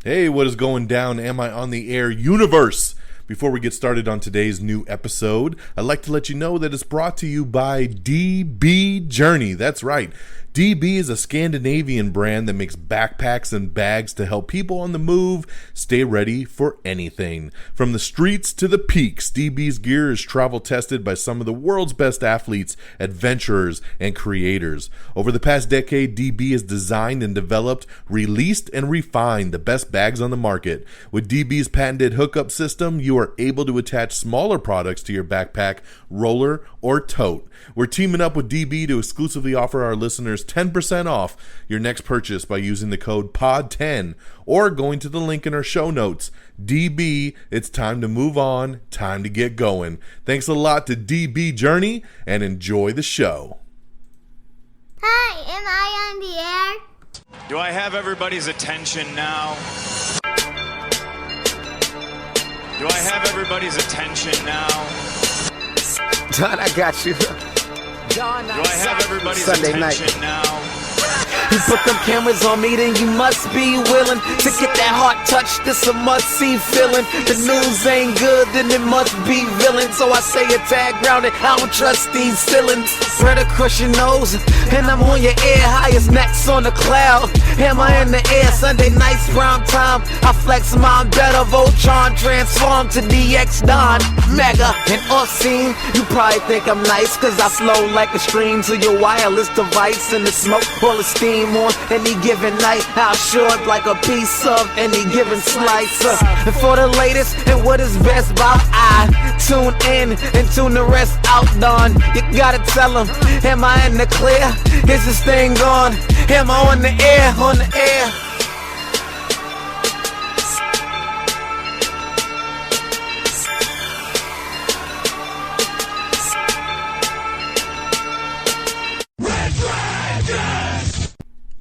Hey, what is going down? Am I on the air universe? Before we get started on today's new episode, I'd like to let you know that it's brought to you by DB Journey. That's right. DB is a Scandinavian brand that makes backpacks and bags to help people on the move stay ready for anything. From the streets to the peaks, DB's gear is travel tested by some of the world's best athletes, adventurers, and creators. Over the past decade, DB has designed and developed, released, and refined the best bags on the market. With DB's patented hookup system, you are able to attach smaller products to your backpack, roller, or tote. We're teaming up with DB to exclusively offer our listeners 10% off your next purchase by using the code POD10 or going to the link in our show notes. DB, it's time to move on, time to get going. Thanks a lot to DB Journey and enjoy the show. Hi, am I on the air? Do I have everybody's attention now? Do I have everybody's attention now? Don, I got you. Do I have everybody's Sunday attention night. now? You put them cameras on me, then you must be willing to get that heart touch. This a must-see feeling. The news ain't good, then it must be villain. So I say a tag round it, I don't trust these ceilings. Spread across your nose, and I'm on your ear. Highest necks on the cloud. Am I in the air? Sunday nights, prime time. I flex mine better. Voltron transform to DX Don. Mega and off-scene. You probably think I'm nice, cause I flow like a stream to your wireless device. And the smoke all the steam on any given night. How short like a piece of any given slice. And for the latest and what is best about I tune in and tune the rest out, Don. You gotta tell them, am I in the clear? Is this thing on? Am I on the air? On the air?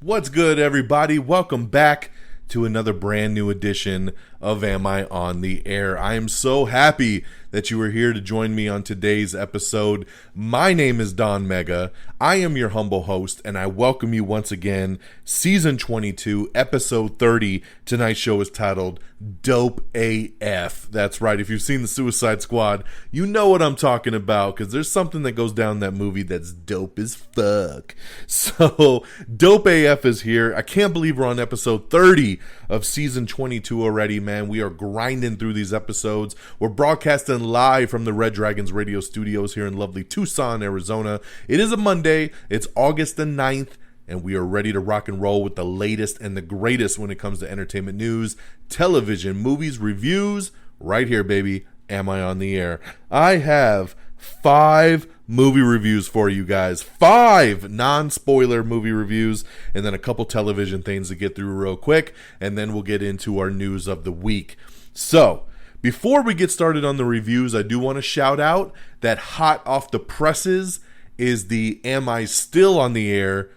What's good, everybody? Welcome back to another brand new edition of Am I on the Air? I am so happy that you are here to join me on today's episode. My name is Don Mega. I am your humble host, and I welcome you once again. Season 22, Episode 30. Tonight's show is titled Dope AF. That's right. If you've seen the Suicide Squad, you know what I'm talking about, because there's something that goes down in that movie that's dope as fuck. So, Dope AF is here. I can't believe we're on episode 30 of season 22 already, man. We are grinding through these episodes. We're broadcasting live from the Red Dragons radio studios here in lovely Tucson, Arizona. It is a Monday. It's August the 9th. And we are ready to rock and roll with the latest and the greatest when it comes to entertainment news, television, movies, reviews. Right here, baby. Am I on the air? I have 5 movie reviews for you guys. 5 non-spoiler movie reviews, and then a couple television things to get through real quick, and then we'll get into our news of the week. So, before we get started on the reviews, I do want to shout out that hot off the presses is the Am I Still on the Air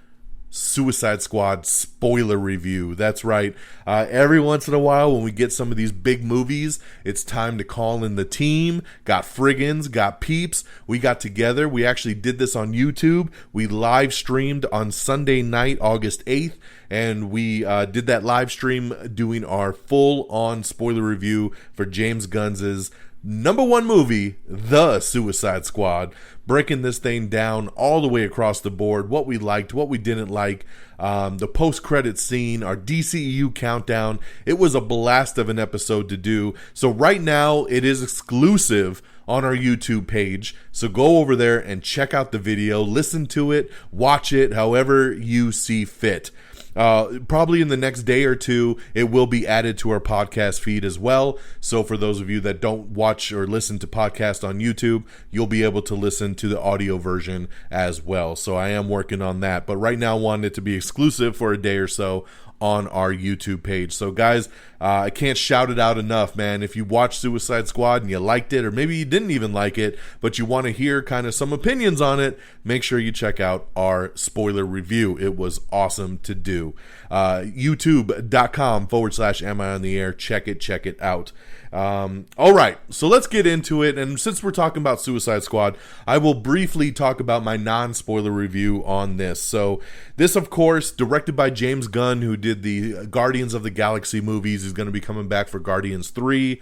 Suicide Squad spoiler review. That's right. Every once in a while when we get some of these big movies, it's time to call in the team. Got friggins, got peeps. We got together. We actually did this on YouTube. We live streamed on Sunday night, August 8th. And we did that live stream doing our full-on spoiler review for James Gunn's number one movie, The Suicide Squad, breaking this thing down all the way across the board, what we liked, what we didn't like, the post-credit scene, our DCEU countdown. It was a blast of an episode to do. So right now, it is exclusive on our YouTube page. So go over there and check out the video, listen to it, watch it, however you see fit. Probably in the next day or two, it will be added to our podcast feed as well. So for those of you that don't watch or listen to podcasts on YouTube, you'll be able to listen to the audio version as well. So I am working on that. But right now, I wanted it to be exclusive for a day or so on our YouTube page. So guys, I can't shout it out enough, man. If you watched Suicide Squad and you liked it, or maybe you didn't even like it, but you want to hear kind of some opinions on it, make sure you check out our spoiler review. It was awesome to do. YouTube.com/Am I on the Air. Check it out. All right, so let's get into it. And since we're talking about Suicide Squad, I will briefly talk about my non-spoiler review on this. So this, of course, directed by James Gunn, who did the Guardians of the Galaxy movies. He's going to be coming back for Guardians 3.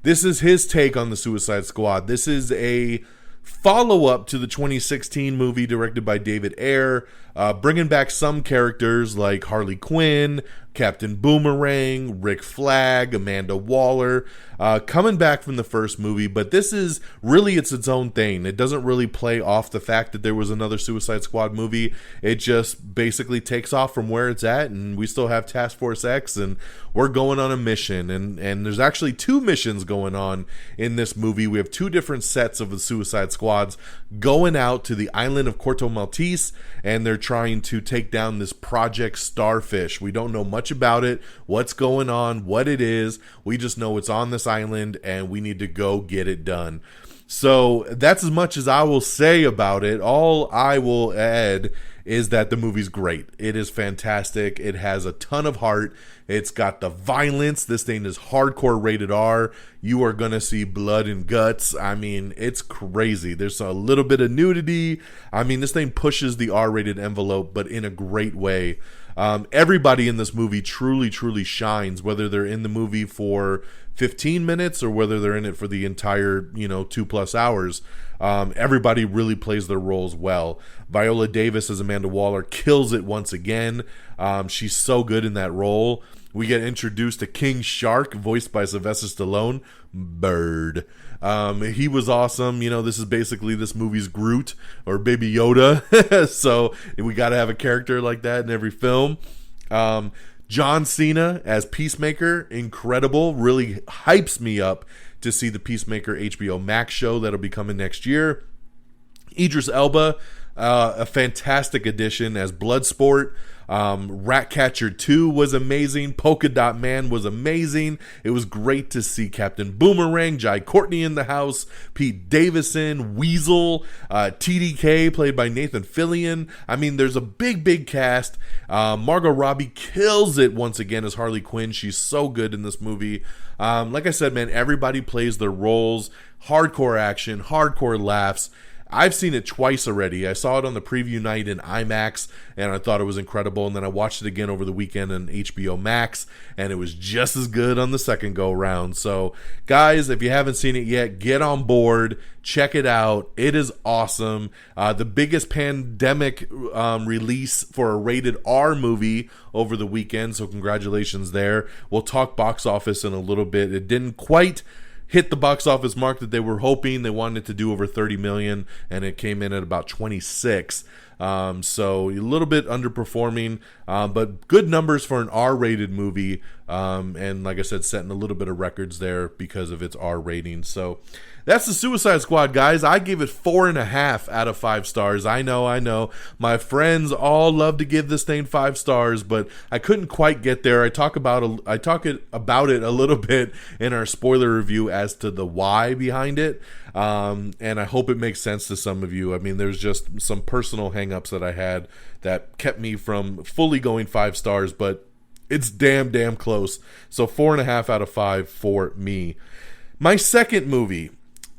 This is his take on the Suicide Squad. This is a follow-up to the 2016 movie directed by David Ayer, bringing back some characters like Harley Quinn, Captain Boomerang, Rick Flag, Amanda Waller, coming back from the first movie, but this is really, it's its own thing. It doesn't really play off the fact that there was another Suicide Squad movie. It just basically takes off from where it's at, and we still have Task Force X, and we're going on a mission, and there's actually 2 missions going on in this movie. We have 2 different sets of the Suicide Squads going out to the island of Corto Maltese, and they're trying to take down this Project Starfish. We don't know much about it, what's going on, what it is. We just know it's on this island and we need to go get it done. So that's as much as I will say about it. All I will add is that the movie's great. It is fantastic. It has a ton of heart. It's got the violence. This thing is hardcore rated R. You are going to see blood and guts. I mean, it's crazy. There's a little bit of nudity. I mean, this thing pushes the R-rated envelope, but in a great way. Everybody in this movie truly, truly shines, whether they're in the movie for 15 minutes or whether they're in it for the entire, 2+ hours. Everybody really plays their roles well. Viola Davis as Amanda Waller kills it once again. She's so good in that role. We get introduced to King Shark, voiced by Sylvester Stallone. Bird. He was awesome. This is basically this movie's Groot or Baby Yoda. So we got to have a character like that in every film. John Cena as Peacemaker, incredible. Really hypes me up to see the Peacemaker HBO Max show that'll be coming next year. Idris Elba, a fantastic addition as Bloodsport. Ratcatcher 2 was amazing. Polka Dot Man was amazing. It was great to see Captain Boomerang, Jai Courtney in the house, Pete Davidson, Weasel, TDK played by Nathan Fillion. I mean, there's a big cast. Margot Robbie kills it once again as Harley Quinn. She's so good in this movie. Like I said, man, everybody plays their roles. Hardcore action, hardcore laughs. I've seen it twice already. I saw it on the preview night in IMAX, and I thought it was incredible. And then I watched it again over the weekend on HBO Max, and it was just as good on the second go-round. So, guys, if you haven't seen it yet, get on board. Check it out. It is awesome. The biggest pandemic release for a rated R movie over the weekend, so congratulations there. We'll talk box office in a little bit. It didn't quite hit the box office mark that they were hoping. They wanted to do over 30 million, and it came in at about 26. So a little bit underperforming, but good numbers for an R-rated movie. And like I said, setting a little bit of records there because of its R rating. So that's the Suicide Squad, guys. I gave it 4.5 out of 5 stars. I know. My friends all love to give this thing 5 stars, but I couldn't quite get there. I talk about it a little bit in our spoiler review as to the why behind it. And I hope it makes sense to some of you. I mean, there's just some personal hangups that I had that kept me from fully going 5 stars, but it's damn close. So 4.5 out of 5 for me. My second movie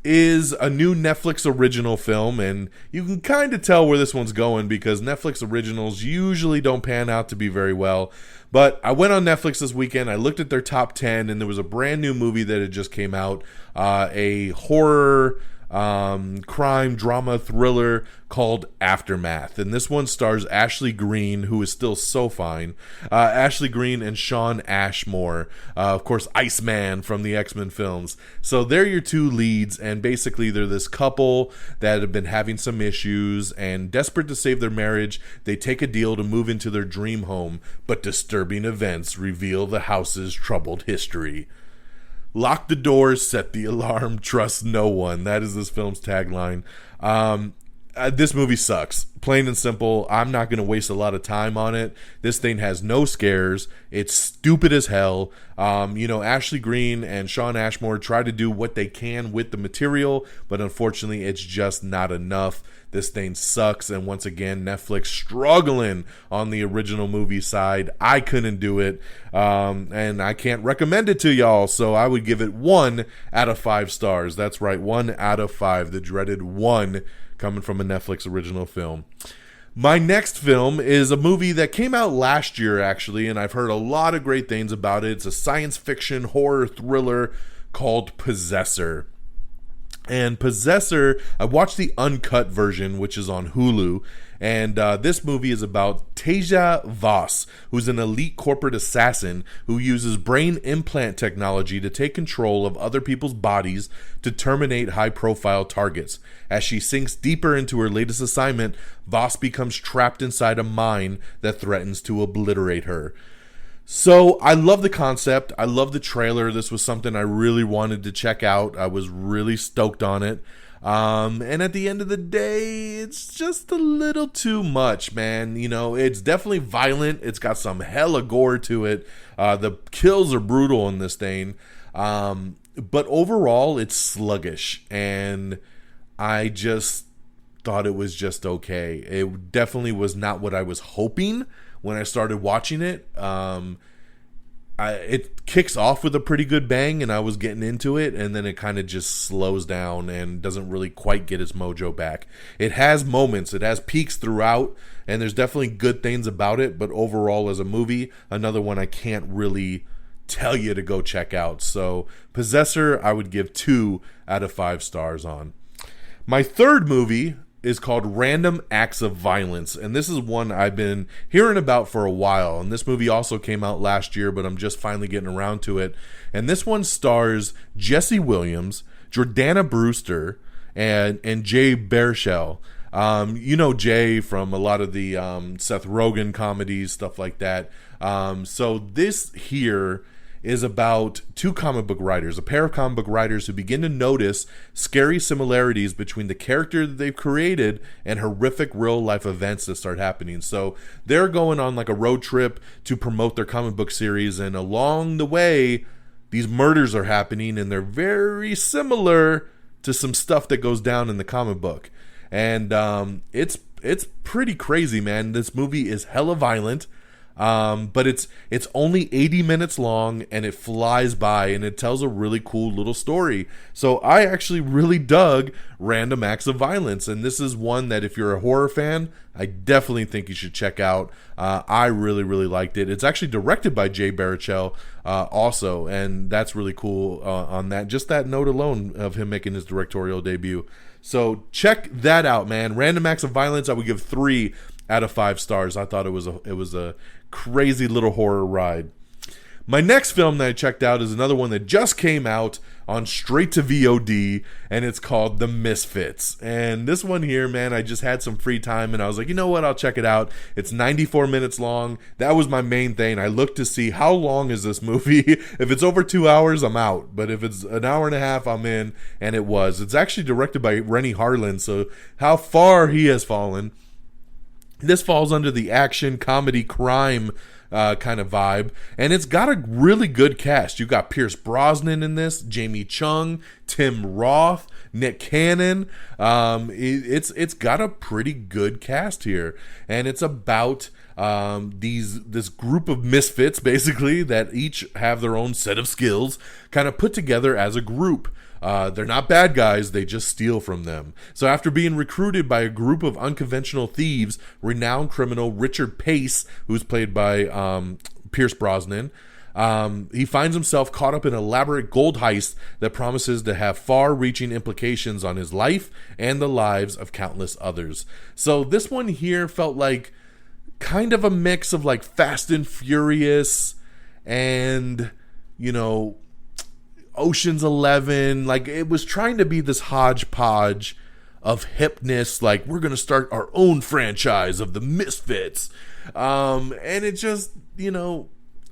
is a new Netflix original film, and you can kind of tell where this one's going because Netflix originals usually don't pan out to be very well. But I went on Netflix this weekend, I looked at their top 10, and there was a brand new movie that had just came out, a horror crime drama thriller called Aftermath, and this one stars Ashley Greene, who is still so fine. Ashley Greene and Shawn Ashmore, of course Iceman from the X-Men films. So they're your 2 leads, and basically they're this couple that have been having some issues, and desperate to save their marriage, they take a deal to move into their dream home, but disturbing events reveal the house's troubled history. Lock the doors, set the alarm, trust no one. That is this film's tagline. This movie sucks. Plain and simple. I'm not going to waste a lot of time on it. This thing has no scares. It's stupid as hell. Ashley Greene and Shawn Ashmore try to do what they can with the material, but unfortunately, it's just not enough. This thing sucks, and once again, Netflix struggling on the original movie side. I couldn't do it, and I can't recommend it to y'all, so I would give it 1 out of 5 stars. That's right, 1 out of 5. The dreaded 1 coming from a Netflix original film. My next film is a movie that came out last year, actually, and I've heard a lot of great things about it. It's a science fiction horror thriller called Possessor. And Possessor, I watched the uncut version, which is on Hulu, and this movie is about Teja Voss, who's an elite corporate assassin who uses brain implant technology to take control of other people's bodies to terminate high-profile targets. As she sinks deeper into her latest assignment, Voss becomes trapped inside a mine that threatens to obliterate her. So I love the concept. I love the trailer. This was something I really wanted to check out. I was really stoked on it. And at the end of the day, it's just a little too much, man. It's definitely violent. It's got some hella gore to it. The kills are brutal in this thing. But overall, it's sluggish. And I just thought it was just okay. It definitely was not what I was hoping when I started watching it. It kicks off with a pretty good bang, and I was getting into it, and then it kind of just slows down and doesn't really quite get its mojo back. It has moments, it has peaks throughout, and there's definitely good things about it, but overall as a movie, another one I can't really tell you to go check out. So Possessor, I would give 2 out of 5 stars on. My third movie is called Random Acts of Violence, and this is one I've been hearing about for a while, and this movie also came out last year, but I'm just finally getting around to it. And this one stars Jesse Williams, Jordana Brewster, and Jay Baruchel. Jay from a lot of the Seth Rogen comedies, stuff like that. So this here is about 2 comic book writers, a pair of comic book writers who begin to notice scary similarities between the character that they've created and horrific real-life events that start happening. So they're going on like a road trip to promote their comic book series, and along the way, these murders are happening, and they're very similar to some stuff that goes down in the comic book. And it's pretty crazy, man. This movie is hella violent. But it's only 80 minutes long, and it flies by, and it tells a really cool little story. So I actually really dug Random Acts of Violence, and this is one that if you're a horror fan, I definitely think you should check out. I really, really liked it. It's actually directed by Jay Baruchel, also, and that's really cool on that. Just that note alone of him making his directorial debut. So check that out, man. Random Acts of Violence, I would give 3 out of 5 stars. I thought it was a crazy little horror ride. My next film that I checked out is another one that just came out on straight to VOD, and it's called The Misfits. And this one here, man, I just had some free time, and I was like, you know what, I'll check it out. It's 94 minutes long. That was my main thing. I looked to see how long is this movie. If it's over 2 hours, I'm out. But if it's an hour and a half, I'm in, and it was. It's actually directed by Rennie Harlin, so how far he has fallen. This falls under the action, comedy, crime kind of vibe, and it's got a really good cast. You got Pierce Brosnan in this, Jamie Chung, Tim Roth, Nick Cannon. It's got a pretty good cast here, and it's about this group of misfits, basically, that each have their own set of skills, kind of put together as a group. They're not bad guys, they just steal from them. So after being recruited by a group of unconventional thieves, renowned criminal Richard Pace, who's played by Pierce Brosnan, he finds himself caught up in an elaborate gold heist that promises to have far-reaching implications on his life and the lives of countless others. So this one here felt like kind of a mix of like Fast and Furious and, Ocean's 11. Like, it was trying to be this hodgepodge of hipness, like we're gonna start our own franchise of the Misfits, and it just,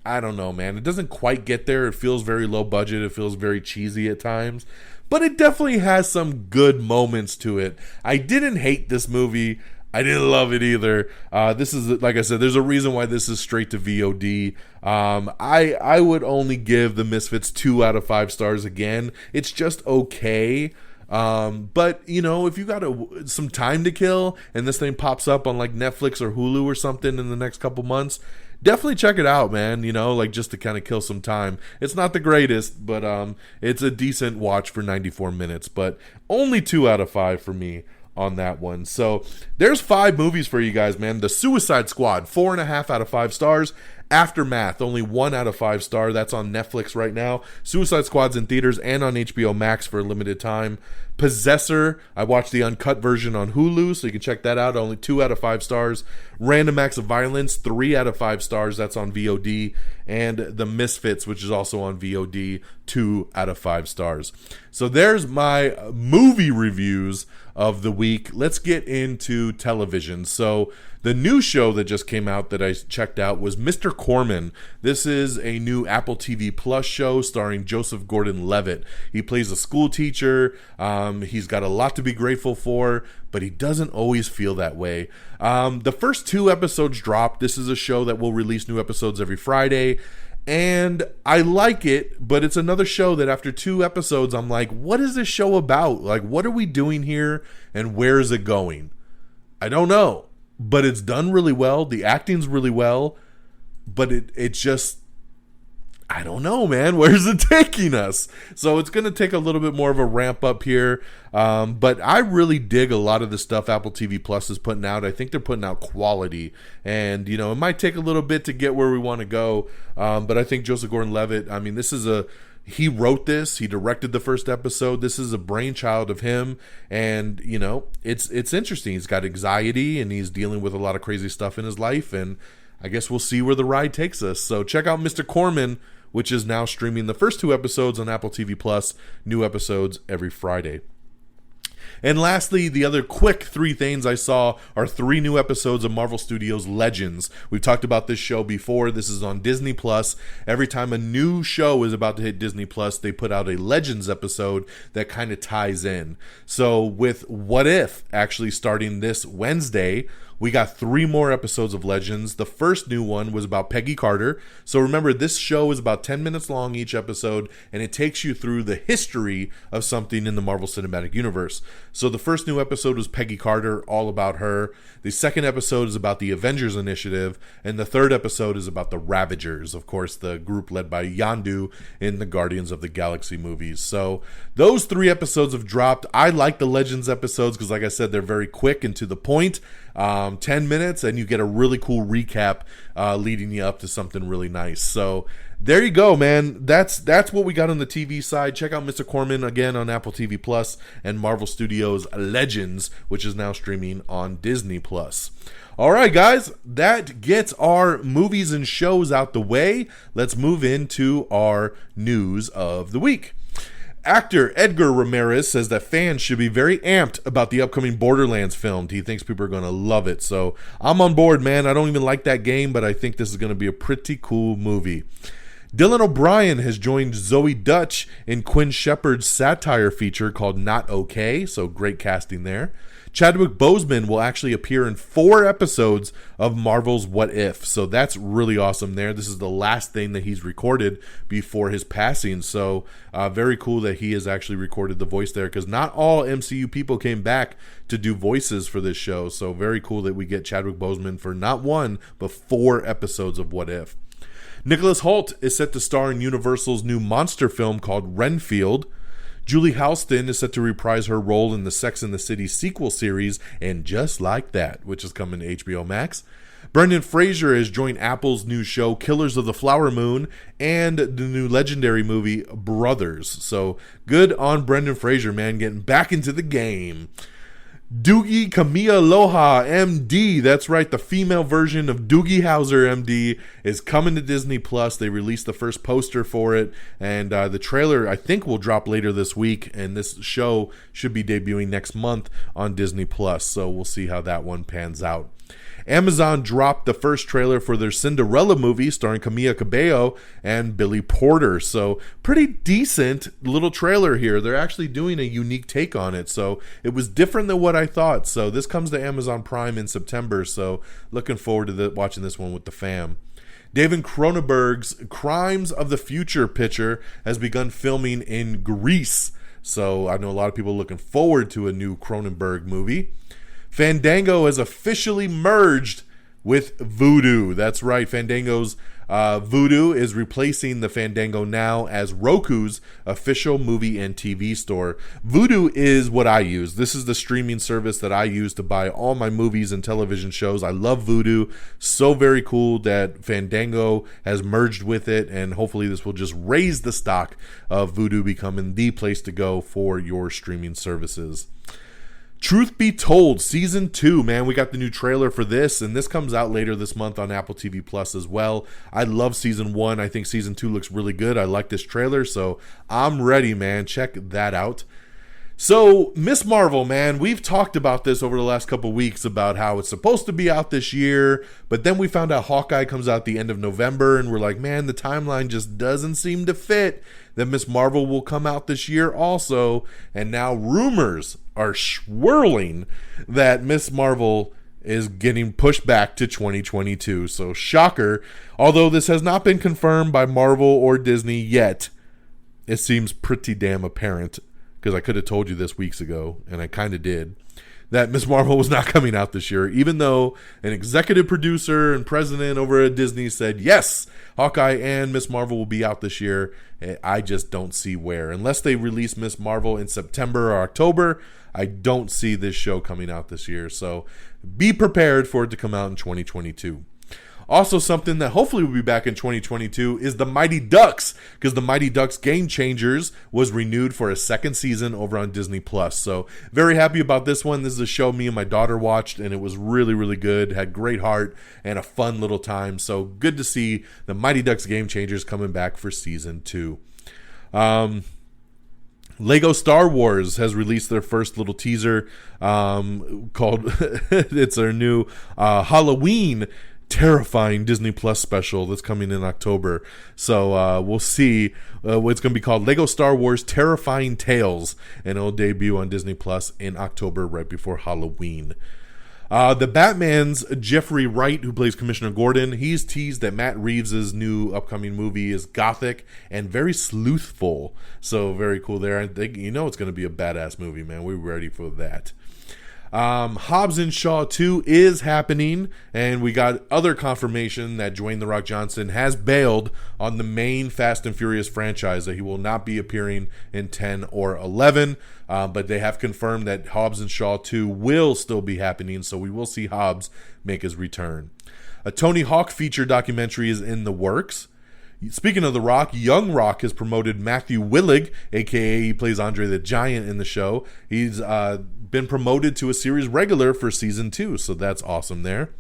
I don't know, man, it doesn't quite get there. It feels very low budget, it feels very cheesy at times, but it definitely has some good moments to it. I didn't hate this movie. I didn't love it either. This is, like I said, there's a reason why this is straight to VOD. I would only give the Misfits 2 out of 5 stars again. It's just okay. But you know, if you got some time to kill and this thing pops up on like Netflix or Hulu or something in the next couple months, definitely check it out, man. You know, like just to kind of kill some time. It's not the greatest, but it's a decent watch for 94 minutes, but only 2 out of 5 for me on that one. So there's 5 movies for you guys, man. The Suicide Squad, 4.5 out of 5 stars. Aftermath, only 1 out of 5 star. That's on Netflix right now. Suicide Squad's in theaters and on HBO Max for a limited time. Possessor, I watched the uncut version on Hulu, so you can check that out. Only 2 out of 5 stars. Random Acts of Violence, 3 out of 5 stars. That's on VOD. And The Misfits, which is also on VOD, 2 out of 5 stars. So there's my movie reviews of the week. Let's get into television. So the new show that just came out that I checked out was Mr. Corman. This is a new Apple TV Plus show starring Joseph Gordon-Levitt. He plays a school teacher. He's got a lot to be grateful for, but he doesn't always feel that way. The first 2 episodes dropped. This is a show that will release new episodes every Friday. And I like it, but it's another show that after 2 episodes, I'm like, what is this show about? Like, what are we doing here, and where is it going? I don't know, but it's done really well. The acting's really well, but it just, I don't know, man. Where's it taking us? So it's going to take a little bit more of a ramp up here. But I really dig a lot of the stuff Apple TV Plus is putting out. I think they're putting out quality. And, you know, it might take a little bit to get where we want to go. But I think Joseph Gordon-Levitt, I mean, he wrote this. He directed the first episode. This is a brainchild of him. And, you know, it's interesting. He's got anxiety and he's dealing with a lot of crazy stuff in his life. And I guess we'll see where the ride takes us. So check out Mr. Corman, which is now streaming the first 2 episodes on Apple TV Plus. New episodes every Friday. And lastly, the other quick 3 things I saw are 3 new episodes of Marvel Studios' Legends. We've talked about this show before. This is on Disney Plus. Every time a new show is about to hit Disney Plus, they put out a Legends episode that kind of ties in. So with What If actually starting this Wednesday, we got 3 more episodes of Legends. The first new one was about Peggy Carter. So remember, this show is about 10 minutes long each episode, and it takes you through the history of something in the Marvel Cinematic Universe. So the first new episode was Peggy Carter, all about her. The second episode is about the Avengers Initiative, and the third episode is about the Ravagers, of course, the group led by Yondu in the Guardians of the Galaxy movies. So those 3 episodes have dropped. I like the Legends episodes because, like I said, they're very quick and to the point. 10 minutes and you get a really cool recap leading you up to something really nice. So there you go, man. That's what we got on the TV side. Check out Mr. Corman again on Apple TV Plus and Marvel Studios' Legends, which is now streaming on Disney Plus. All right, guys, that gets our movies and shows out the way. Let's move into our news of the week. Actor Edgar Ramirez says that fans should be very amped about the upcoming Borderlands film. He thinks people are going to love it. So I'm on board, man. I don't even like that game, but I think this is going to be a pretty cool movie. Dylan O'Brien has joined Zoe Dutch in Quinn Shepard's satire feature called Not Okay. So great casting there. Chadwick Boseman will actually appear in 4 episodes of Marvel's What If. So that's really awesome there. This is the last thing that he's recorded before his passing. So very cool that he has actually recorded the voice there, because not all MCU people came back to do voices for this show. So very cool that we get Chadwick Boseman for not 1, but 4 episodes of What If. Nicholas Hoult is set to star in Universal's new monster film called Renfield. Julie Halston is set to reprise her role in the Sex and the City sequel series, And Just Like That, which is coming to HBO Max. Brendan Fraser has joined Apple's new show, Killers of the Flower Moon, and the new legendary movie, Brothers. So good on Brendan Fraser, man, getting back into the game. Doogie Kamealoha MD, that's right, the female version of Doogie Howser MD is coming to Disney Plus. They released the first poster for it, and the trailer I think will drop later this week, and this show should be debuting next month on Disney Plus. So we'll see how that one pans out. Amazon dropped the first trailer for their Cinderella movie starring Camila Cabello and Billy Porter. So pretty decent little trailer here. They're actually doing a unique take on it. So it was different than what I thought. So this comes to Amazon Prime in September. So looking forward to watching this one with the fam. David Cronenberg's Crimes of the Future picture has begun filming in Greece. So I know a lot of people looking forward to a new Cronenberg movie. Fandango has officially merged with Vudu. That's right. Fandango's Vudu is replacing the Fandango Now as Roku's official movie and TV store. Vudu is what I use. This is the streaming service that I use to buy all my movies and television shows. I love Vudu. So very cool that Fandango has merged with it, and hopefully this will just raise the stock of Vudu becoming the place to go for your streaming services. Truth Be Told, Season 2, man, we got the new trailer for this, and this comes out later this month on Apple TV Plus as well. I love Season 1. I think Season 2 looks really good. I like this trailer, so I'm ready, man. Check that out. So, Miss Marvel, man, we've talked about this over the last couple weeks about how it's supposed to be out this year, but then we found out Hawkeye comes out the end of November, and we're like, man, the timeline just doesn't seem to fit that Miss Marvel will come out this year also, and now rumors are swirling that Miss Marvel is getting pushed back to 2022. So, shocker. Although this has not been confirmed by Marvel or Disney yet, it seems pretty damn apparent, because I could have told you this weeks ago, and I kind of did, that Miss Marvel was not coming out this year, even though an executive producer and president over at Disney said, yes, Hawkeye and Miss Marvel will be out this year. I just don't see where. Unless they release Miss Marvel in September or October, I don't see this show coming out this year. So be prepared for it to come out in 2022. Also, something that hopefully will be back in 2022 is the Mighty Ducks, because the Mighty Ducks Game Changers was renewed for a second season over on Disney Plus. So very happy about this one. This is a show me and my daughter watched, and it was really, really good. Had great heart and a fun little time. So good to see the Mighty Ducks Game Changers coming back for season 2. Lego Star Wars has released their first little teaser called it's their new Halloween terrifying Disney Plus special that's coming in October. So we'll see what it's going to be called. Lego Star Wars Terrifying Tales, and it'll debut on Disney Plus in October right before Halloween. The Batman's Jeffrey Wright, who plays Commissioner Gordon, he's teased that Matt Reeves' new upcoming movie is gothic and very sleuthful. So very cool there. I think it's going to be a badass movie, man. We're ready for that. Hobbs and Shaw 2 is happening, and we got other confirmation that Dwayne "The Rock" Johnson has bailed on the main Fast and Furious franchise, that he will not be appearing in 10 or 11, but they have confirmed that Hobbs and Shaw 2 will still be happening, so we will see Hobbs make his return. A Tony Hawk feature documentary is in the works. Speaking of The Rock, Young Rock has promoted Matthew Willig, a.k.a. he plays Andre the Giant in the show. He's been promoted to a series regular for season 2, so that's awesome there.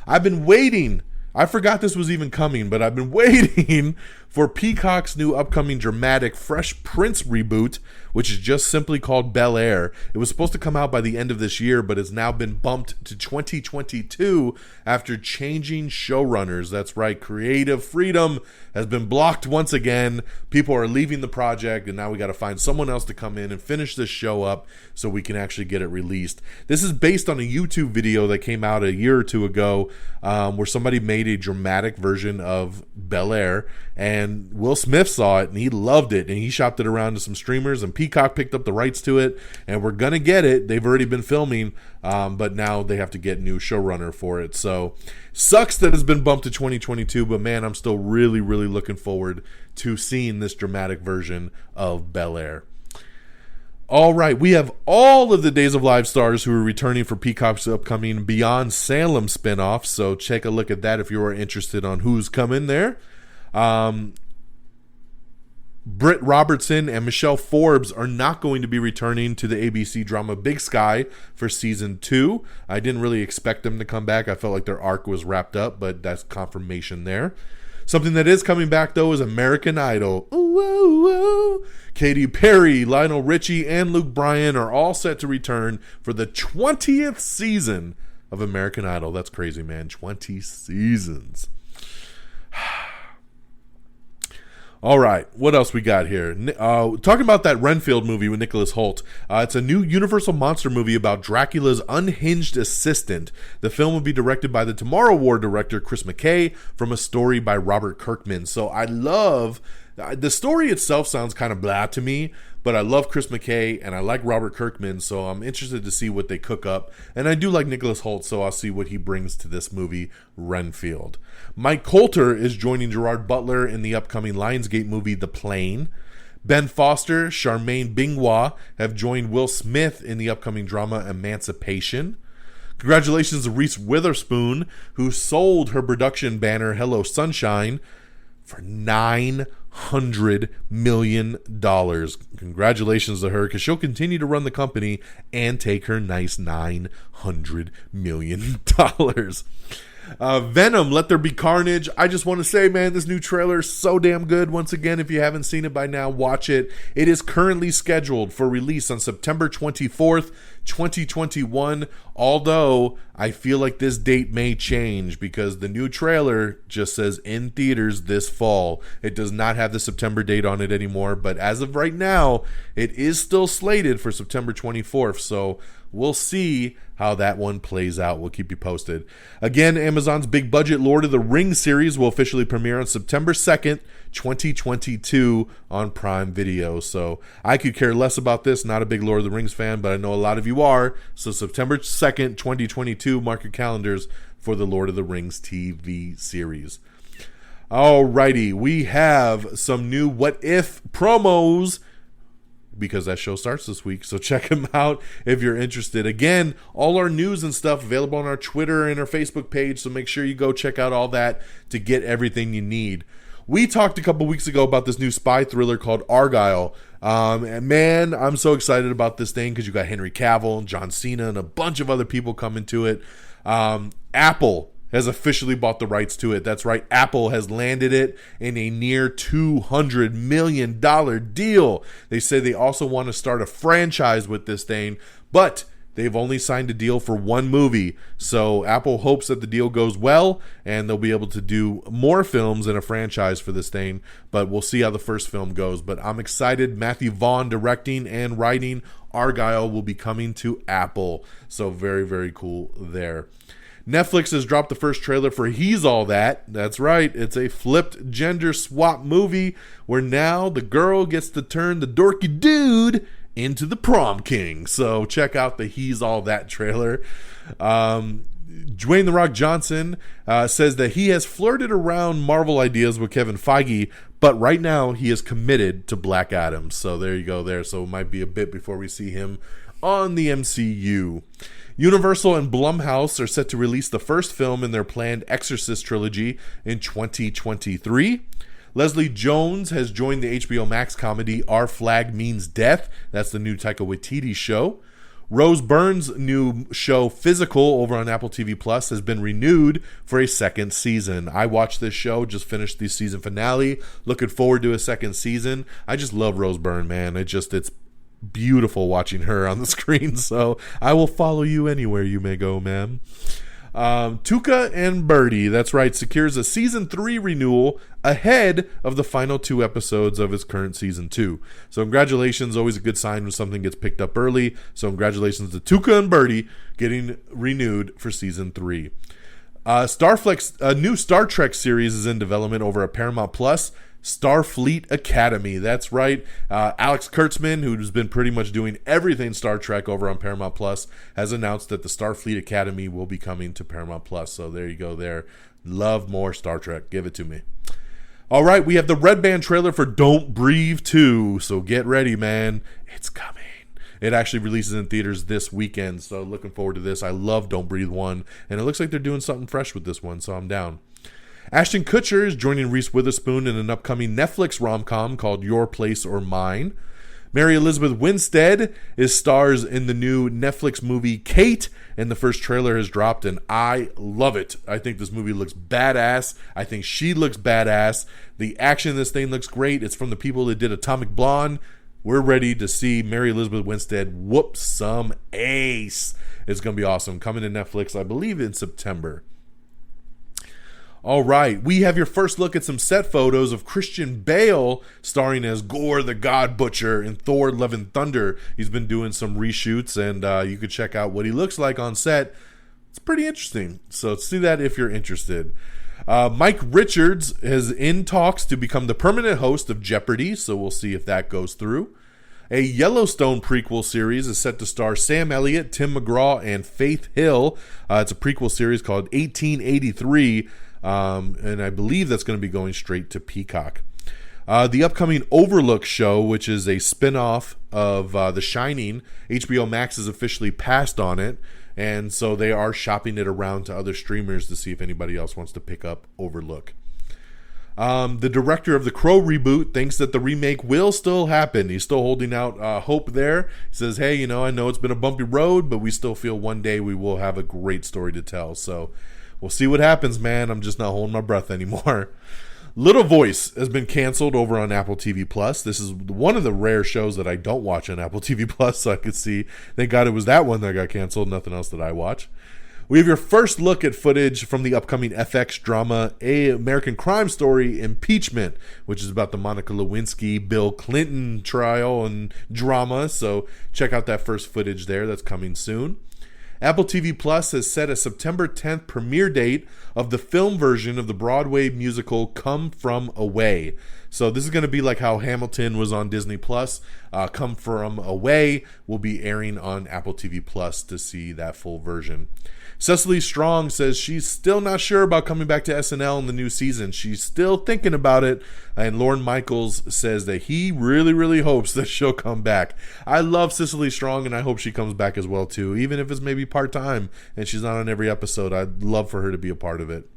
I've been waiting. I forgot this was even coming, but I've been waiting for Peacock's new upcoming dramatic Fresh Prince reboot, which is just simply called Bel Air. It was supposed to come out by the end of this year, but it's now been bumped to 2022 after changing showrunners. That's right, creative freedom has been blocked once again. People are leaving the project, and now we got to find someone else to come in and finish this show up so we can actually get it released. This is based on a YouTube video that came out a year or two ago, where somebody made a dramatic version of Bel Air, and Will Smith saw it and he loved it, and he shopped it around to some streamers, and Peacock picked up the rights to it, and we're gonna get it. They've already been filming, but now they have to get new showrunner for it. So sucks that it's been bumped to 2022, but man, I'm still really, really looking forward to seeing this dramatic version of Bel Air. All right, we have all of the Days of Live stars who are returning for Peacock's upcoming Beyond Salem spinoff, so check a look at that if you are interested on who's coming there. Britt Robertson and Michelle Forbes are not going to be returning to the ABC drama Big Sky for season 2. I didn't really expect them to come back. I felt like their arc was wrapped up, but that's confirmation there. Something that is coming back, though, is American Idol. Ooh, ooh, ooh. Katy Perry, Lionel Richie, and Luke Bryan are all set to return for the 20th season of American Idol. That's crazy, man. 20 seasons. All right, what else we got here? Talking about that Renfield movie with Nicholas Hoult. It's a new Universal monster movie about Dracula's unhinged assistant. The film will be directed by the Tomorrow War director Chris McKay from a story by Robert Kirkman. So I love... The story itself sounds kind of blah to me, but I love Chris McKay and I like Robert Kirkman, so I'm interested to see what they cook up. And I do like Nicholas Hoult, so I'll see what he brings to this movie, Renfield. Mike Colter is joining Gerard Butler in the upcoming Lionsgate movie, The Plane. Ben Foster, Charmaine Bingwa have joined Will Smith in the upcoming drama Emancipation. Congratulations to Reese Witherspoon, who sold her production banner Hello Sunshine for $900 million. Congratulations to her, because she'll continue to run the company and take her nice $900 million. Venom, Let There Be Carnage. I just want to say, man, this new trailer is so damn good. Once again, if you haven't seen it by now, watch it. It is currently scheduled for release on September 24th, 2021, although I feel like this date may change because the new trailer just says in theaters this fall. It does not have the September date on it anymore, but as of right now, it is still slated for September 24th, so we'll see how that one plays out. We'll keep you posted. Again, Amazon's big budget Lord of the Rings series will officially premiere on September 2nd, 2022 on Prime Video. So I could care less about this. Not a big Lord of the Rings fan, but I know a lot of you are. So September 2nd, 2022, mark your calendars for the Lord of the Rings TV series. Alrighty, we have some new What If promos, because that show starts this week, so check them out if you're interested. Again, all our news and stuff available on our Twitter and our Facebook page, so make sure you go check out all that to get everything you need. We talked a couple weeks ago about this new spy thriller called Argyle, and man, I'm so excited about this thing because you got Henry Cavill and John Cena and a bunch of other people coming to it. Apple has officially bought the rights to it. That's right, Apple has landed it in a near $200 million deal. They say they also want to start a franchise with this thing, but they've only signed a deal for one movie. So Apple hopes that the deal goes well and they'll be able to do more films in a franchise for this thing, but we'll see how the first film goes. But I'm excited. Matthew Vaughn directing and writing. Argyle will be coming to Apple. So very, very cool there. Netflix has dropped the first trailer for He's All That. That's right. It's a flipped gender swap movie where now the girl gets to turn the dorky dude into the prom king. So check out the He's All That trailer. Dwayne "The Rock" Johnson says that he has flirted around Marvel ideas with Kevin Feige, but right now he is committed to Black Adam. So there you go there. So it might be a bit before we see him on the MCU. Universal and Blumhouse are set to release the first film in their planned Exorcist trilogy in 2023. Leslie Jones has joined the HBO Max comedy Our Flag Means Death. That's the new Taika Waititi show. Rose Byrne's new show Physical over on Apple TV Plus has been renewed for a second season. I watched this show, just finished the season finale. Looking forward to a second season. I just love Rose Byrne, man. It's beautiful watching her on the screen, so I will follow you anywhere you may go, ma'am. Tuca and Birdie, that's right, secures a season 3 renewal ahead of the final 2 episodes of its current season 2. So congratulations, always a good sign when something gets picked up early. So congratulations to Tuca and Birdie getting renewed for season 3. Starflex, a new Star Trek series is in development over at Paramount Plus. Starfleet Academy. That's right. Alex Kurtzman, who's been pretty much doing everything Star Trek over on Paramount Plus, has announced that the Starfleet Academy will be coming to Paramount Plus. So there you go there. Love more Star Trek. Give it to me. All right, we have the Red Band trailer for Don't Breathe 2. So get ready, man. It's coming. It actually releases in theaters this weekend. So looking forward to this. I love Don't Breathe 1. And it looks like they're doing something fresh with this one. So I'm down. Ashton Kutcher is joining Reese Witherspoon in an upcoming Netflix rom-com called Your Place or Mine. Mary Elizabeth Winstead stars in the new Netflix movie Kate, and the first trailer has dropped, and I love it. I think this movie looks badass. I think she looks badass. The action in this thing looks great. It's from the people that did Atomic Blonde. we're ready to see Mary Elizabeth Winstead whoop some ace. It's going to be awesome. Coming to Netflix, I believe, in September. All right, we have your first look at some set photos of Christian Bale starring as Gore the God Butcher in Thor Love and Thunder. He's been doing some reshoots, and you could check out what he looks like on set. It's pretty interesting, so see that if you're interested. Mike Richards is in talks to become the permanent host of Jeopardy, so we'll see if that goes through. A Yellowstone prequel series is set to star Sam Elliott, Tim McGraw, and Faith Hill. It's a prequel series called 1883. And I believe that's going to be going straight to Peacock. The upcoming Overlook show, which is a spin-off of The Shining, HBO Max has officially passed on it, and so they are shopping it around to other streamers to see if anybody else wants to pick up Overlook. The director of the Crow reboot thinks that the remake will still happen. He's still holding out hope there. He says, hey, I know it's been a bumpy road, but we still feel one day we will have a great story to tell. So we'll see what happens, man. I'm just not holding my breath anymore. Little Voice has been canceled over on Apple TV Plus. This is one of the rare shows that I don't watch on Apple TV Plus, so I could see. Thank God it was that one that got canceled, nothing else that I watch. We have your first look at footage from the upcoming FX drama, A American Crime Story, Impeachment, which is about the Monica Lewinsky, Bill Clinton trial and drama. So check out that first footage there. That's coming soon. Apple TV Plus has set a September 10th premiere date of the film version of the Broadway musical Come From Away. So this is going to be like how Hamilton was on Disney Plus. Come From Away will be airing on Apple TV Plus to see that full version. Cecily Strong says she's still not sure about coming back to SNL in the new season. She's still thinking about it. And Lorne Michaels says that he really, really hopes that she'll come back. I love Cecily Strong, and I hope she comes back as well, too. Even if it's maybe part-time and she's not on every episode, I'd love for her to be a part of it.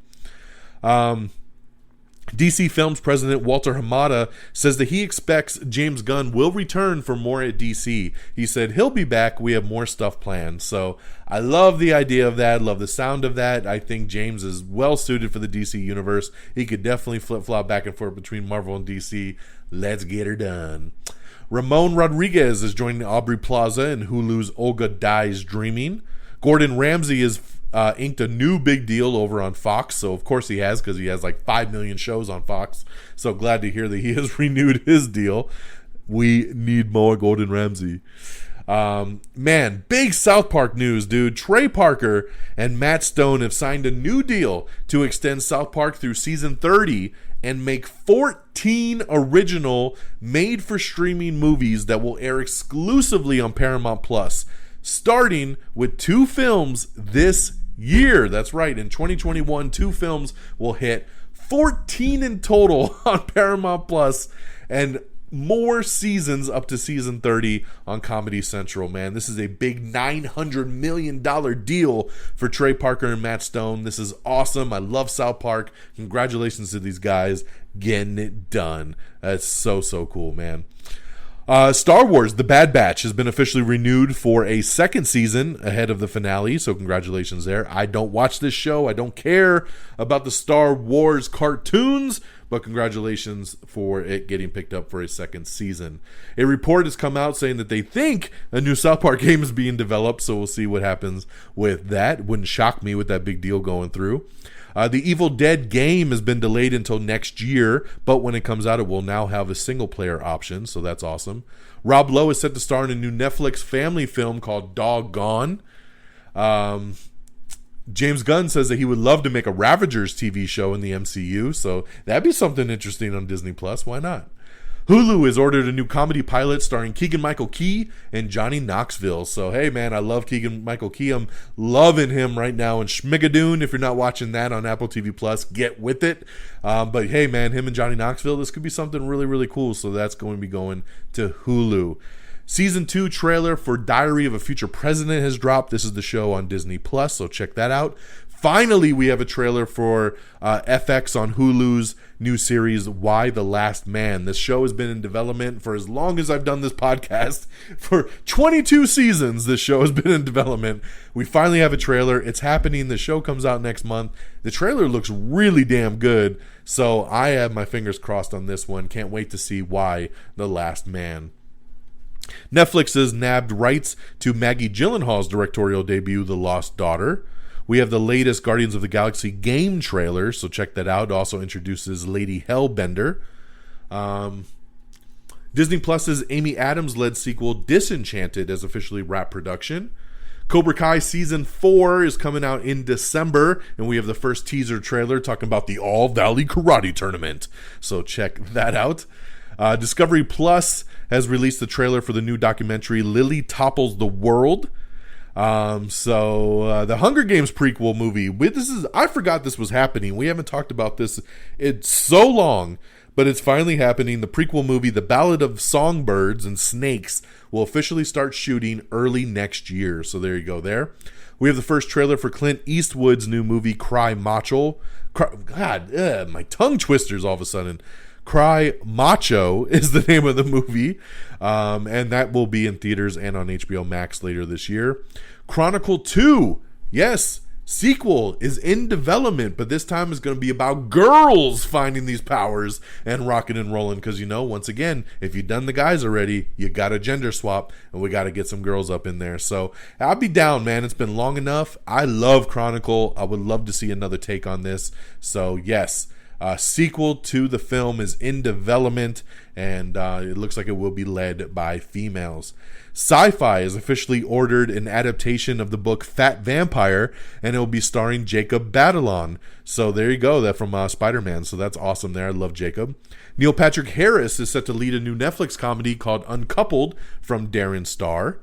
DC Films president Walter Hamada says that he expects James Gunn will return for more at DC. He said he'll be back. We have more stuff planned. So I love the idea of that. Love the sound of that. I think James is well suited for the DC universe. He could definitely flip-flop back and forth between Marvel and DC. Let's get her done. Ramon Rodriguez is joining Aubrey Plaza in Hulu's Olga Dies Dreaming. Gordon Ramsay is inked a new big deal over on Fox, so of course he has, because he has like 5 million shows on Fox. So glad to hear that he has renewed his deal. We need more Gordon Ramsay. Man, big South Park news, dude. Trey Parker and Matt Stone have signed a new deal to extend South Park through season 30 and make 14 original made-for-streaming movies that will air exclusively on Paramount Plus, starting with 2 films this year. That's right. In 2021, 2 films will hit, 14 in total on Paramount Plus, and more seasons up to season 30 on Comedy Central. Man, this is a big $900 million deal for Trey Parker and Matt Stone. This is awesome. I love South Park. Congratulations to these guys getting it done. That's so cool, man. Star Wars The Bad Batch has been officially renewed for a second season ahead of the finale, so congratulations there. I don't watch this show. I don't care about the Star Wars cartoons, but congratulations for it getting picked up for a second season. A report has come out saying that they think a new South Park game is being developed, so we'll see what happens with that. Wouldn't shock me with that big deal going through. The Evil Dead game has been delayed until next year, but when it comes out, it will now have a single-player option, so that's awesome. Rob Lowe is set to star in a new Netflix family film called Doggone. James Gunn says that he would love to make a Ravagers TV show in the MCU, so that'd be something interesting on Disney+. Why not? Hulu has ordered a new comedy pilot starring Keegan-Michael Key and Johnny Knoxville. So, hey, man, I love Keegan-Michael Key. I'm loving him right now in Schmigadoon. If you're not watching that on Apple TV+, get with it. But, hey, man, him and Johnny Knoxville, this could be something really, really cool. So that's going to be going to Hulu. Season 2 trailer for Diary of a Future President has dropped. This is the show on Disney+, so check that out. Finally, we have a trailer for FX on Hulu's new series, Why the Last Man. This show has been in development for as long as I've done this podcast. For 22 seasons, this show has been in development. We finally have a trailer. It's happening. The show comes out next month. The trailer looks really damn good, so I have my fingers crossed on this one. Can't wait to see Why the Last Man. Netflix has nabbed rights to Maggie Gyllenhaal's directorial debut, The Lost Daughter. We have the latest Guardians of the Galaxy game trailer, so check that out. It also introduces Lady Hellbender. Disney Plus's Amy Adams-led sequel Disenchanted is officially wrapped production. Cobra Kai Season 4 is coming out in December, and we have the first teaser trailer talking about the All Valley Karate Tournament, so check that out. Discovery Plus has released the trailer for the new documentary Lily Topples the World. The Hunger Games prequel movie. I forgot this was happening. We haven't talked about this in so long, but it's finally happening. The prequel movie, The Ballad of Songbirds and Snakes, will officially start shooting early next year. So there you go there. We have the first trailer for Clint Eastwood's new movie, Cry Macho. My tongue twisters all of a sudden. Cry Macho is the name of the movie, and that will be in theaters and on HBO Max later this year. Chronicle 2, yes, sequel is in development, but this time is going to be about girls finding these powers and rocking and rolling, because, once again, if you've done the guys already, you got to gender swap, and we got to get some girls up in there. So I'll be down, man. It's been long enough. I love Chronicle. I would love to see another take on this. So, yes. Sequel to the film is in development, and it looks like it will be led by females. Sci-Fi has officially ordered an adaptation of the book Fat Vampire, and it will be starring Jacob Batalon. So there you go. That's from Spider-Man. So that's awesome there. I love Jacob. Neil Patrick Harris is set to lead a new Netflix comedy called Uncoupled from Darren Star.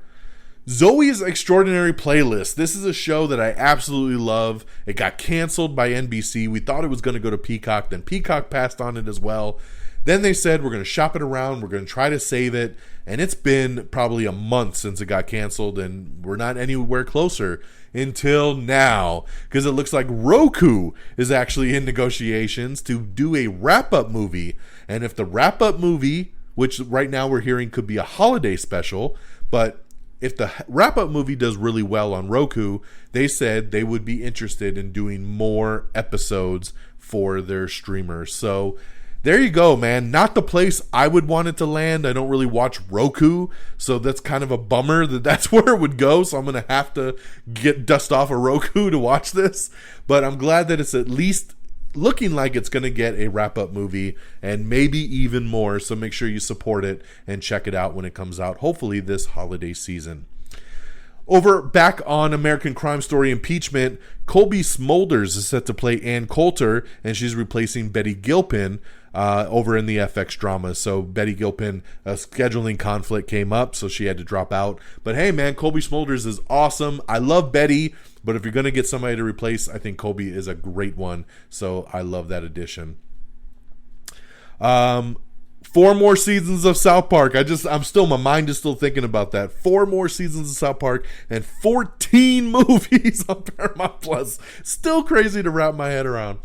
Zoe's Extraordinary Playlist. This is a show that I absolutely love. It got canceled by NBC. We thought it was going to go to Peacock. Then Peacock passed on it as well. Then they said, we're going to shop it around. We're going to try to save it. And it's been probably a month since it got canceled, and we're not anywhere closer until now, because it looks like Roku is actually in negotiations to do a wrap-up movie. And if the wrap-up movie, which right now we're hearing could be a holiday special, but if the wrap-up movie does really well on Roku, they said they would be interested in doing more episodes for their streamers. So there you go, man. Not the place I would want it to land. I don't really watch Roku, so that's kind of a bummer that that's where it would go. So I'm going to have to dust off a Roku to watch this. But I'm glad that it's at least looking like it's going to get a wrap-up movie, and maybe even more. So make sure you support it and check it out when it comes out, hopefully this holiday season. Back on American Crime Story Impeachment, Colby Smulders is set to play Ann Coulter, and she's replacing Betty Gilpin over in the FX drama. So Betty Gilpin, a scheduling conflict came up, so she had to drop out. But hey, man, Colby Smulders is awesome. I love Betty, but if you're going to get somebody to replace, I think Colby is a great one. So I love that addition. 4 more seasons of South Park. My mind is still thinking about that. 4 more seasons of South Park and 14 movies on Paramount Plus. Still crazy to wrap my head around.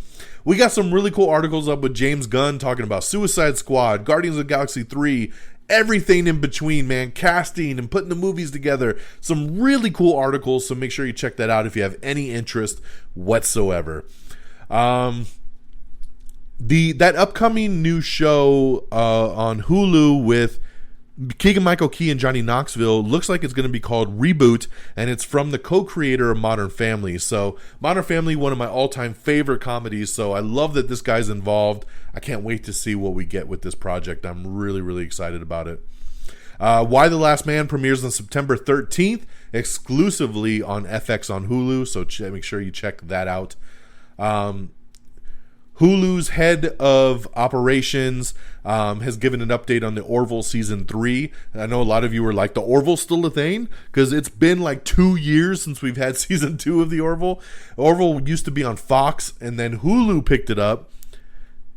We got some really cool articles up with James Gunn talking about Suicide Squad, Guardians of the Galaxy 3, everything in between, man. Casting and putting the movies together. Some really cool articles, so make sure you check that out if you have any interest whatsoever. That upcoming new show on Hulu with Keegan-Michael Key and Johnny Knoxville looks like it's going to be called Reboot, and it's from the co-creator of Modern Family. So Modern Family, one of my all-time favorite comedies, so I love that this guy's involved. I can't wait to see what we get with this project. I'm really, really excited about it. Why the Last Man premieres on September 13th, exclusively on FX on Hulu, so make sure you check that out. Hulu's head of operations has given an update on the Orville Season 3. I know a lot of you were like, the Orville's still a thing? Because it's been like 2 years since we've had Season 2 of the Orville. Orville used to be on Fox, and then Hulu picked it up.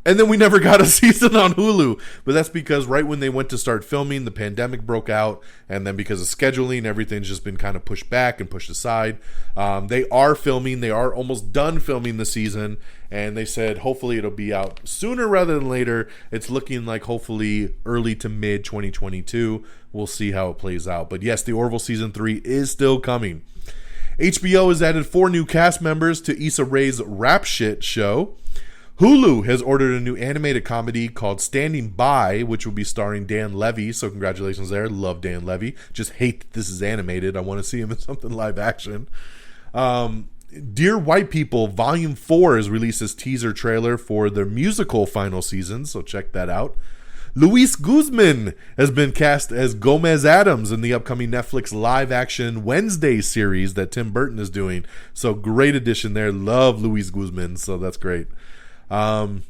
And then we never got a season on Hulu. But that's because right when they went to start filming, the pandemic broke out. And then because of scheduling, everything's just been kind of pushed back and pushed aside. They are filming. They are almost done filming the season. And they said hopefully it'll be out sooner rather than later. It's looking like hopefully early to mid 2022. We'll see how it plays out. But yes, the Orville Season 3 is still coming. HBO has added 4 new cast members to Issa Rae's Rap Shit show. Hulu has ordered a new animated comedy called Standing By, which will be starring Dan Levy. So congratulations there. Love Dan Levy. Just hate that this is animated. I want to see him in something live action. Dear White People Volume 4 has released this teaser trailer for their musical final season. So check that out. Luis Guzman has been cast as Gomez Adams in the upcoming Netflix live-action Wednesday series that Tim Burton is doing. So great addition there. Love Luis Guzman, so that's great. Let's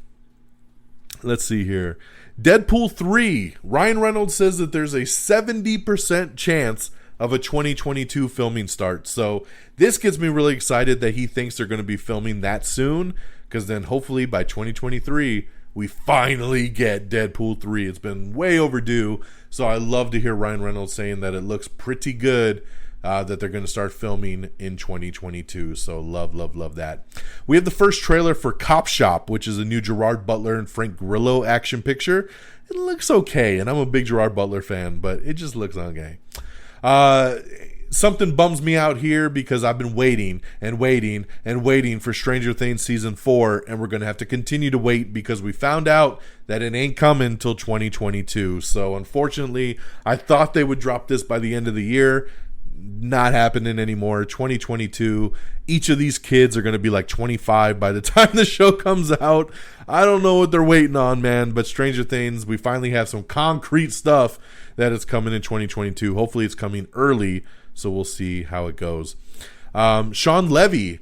see here. Deadpool 3. Ryan Reynolds says that there's a 70% chance of a 2022 filming start. So this gets me really excited that he thinks they're going to be filming that soon, because then hopefully by 2023 we finally get Deadpool 3. It's been way overdue, so I love to hear Ryan Reynolds saying that it looks pretty good, that they're going to start filming in 2022. So love that. We have the first trailer for Cop Shop, which is a new Gerard Butler and Frank Grillo action picture. It looks okay, and I'm a big Gerard Butler fan, but it just looks okay. Something bums me out here because I've been waiting for Stranger Things Season 4, and we're going to have to continue to wait because we found out that it ain't coming till 2022. So unfortunately, I thought they would drop this by the end of the year. Not happening anymore. 2022. Each of these kids are going to be like 25 by the time the show comes out. I don't know what they're waiting on, man, but Stranger Things, we finally have some concrete stuff that is coming in 2022. Hopefully it's coming early, so we'll see how it goes. Sean Levy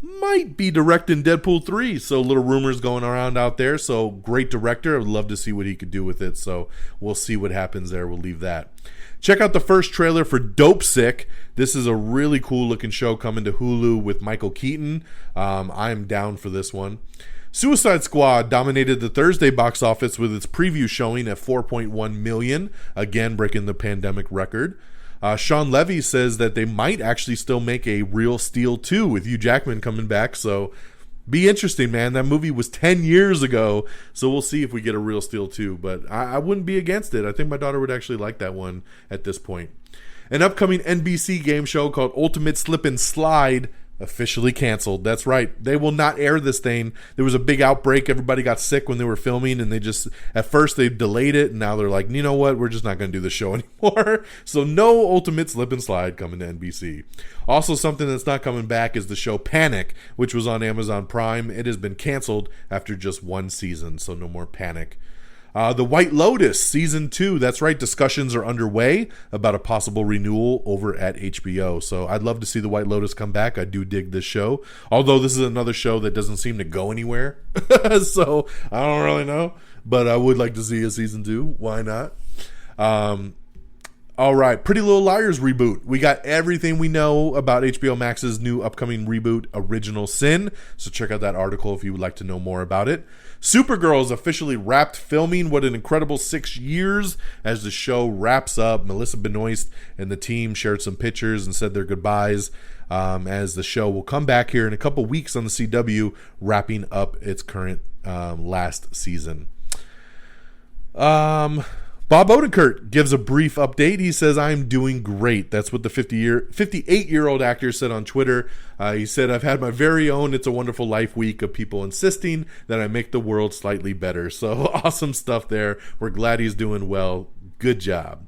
might be directing Deadpool 3, so little rumors going around out there. So great director. I would love to see what he could do with it, so we'll see what happens there. We'll leave that. Check out the first trailer for Dope Sick. This is a really cool looking show coming to Hulu with Michael Keaton. I'm down for this one. Suicide Squad dominated the Thursday box office with its preview showing at 4.1 million, again breaking the pandemic record. Sean Levy says that they might actually still make a Real Steel 2 with Hugh Jackman coming back, so be interesting, man. That movie was 10 years ago, so we'll see if we get a Real Steel 2, but I wouldn't be against it. I think my daughter would actually like that one at this point. An upcoming NBC game show called Ultimate Slip and Slide officially canceled. That's right. They will not air this thing. There was a big outbreak. Everybody got sick when they were filming, and at first they delayed it, and now they're like, you know what? We're just not going to do the show anymore. So no Ultimate Slip and Slide coming to NBC. Also, something that's not coming back is the show Panic, which was on Amazon Prime. It has been canceled after just one season, so no more Panic. The White Lotus Season 2, that's right, discussions are underway about a possible renewal over at HBO. So I'd love to see The White Lotus come back. I do dig this show, although this is another show that doesn't seem to go anywhere. So I don't really know, but I would like to see a Season 2. Why not? All right, Pretty Little Liars reboot. We got everything we know about HBO Max's new upcoming reboot, Original Sin. So check out that article if you would like to know more about it. Supergirl is officially wrapped filming. What an incredible 6 years as the show wraps up. Melissa Benoist and the team shared some pictures and said their goodbyes as the show will come back here in a couple weeks on the CW, wrapping up its current last season. Bob Odenkirk gives a brief update. He says, I'm doing great. That's what the 58-year-old actor said on Twitter. He said, I've had my very own It's a Wonderful Life week of people insisting that I make the world slightly better. So awesome stuff there. We're glad he's doing well. Good job.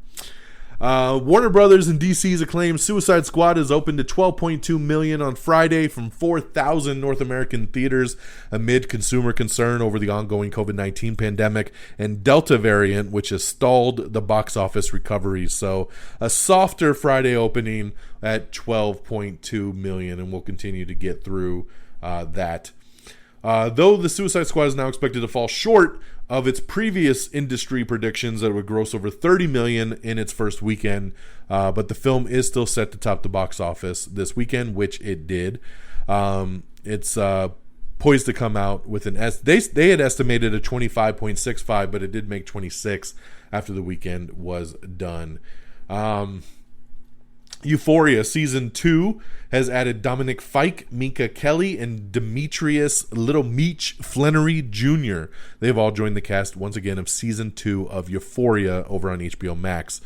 Warner Brothers and DC's acclaimed Suicide Squad is open to $12.2 million on Friday from 4,000 North American theaters amid consumer concern over the ongoing COVID-19 pandemic and Delta variant, which has stalled the box office recovery. So a softer Friday opening at $12.2 million, and we'll continue to get through that. Though the Suicide Squad is now expected to fall short of its previous industry predictions that it would gross over $30 million in its first weekend, but the film is still set to top the box office this weekend, which it did. It's poised to come out with they had estimated a 25.65, but it did make 26 after the weekend was done. Euphoria Season 2 has added Dominic Fike, Minka Kelly, and Demetrius Little Meech Flannery Jr. They've all joined the cast once again of Season 2 of Euphoria over on HBO Max.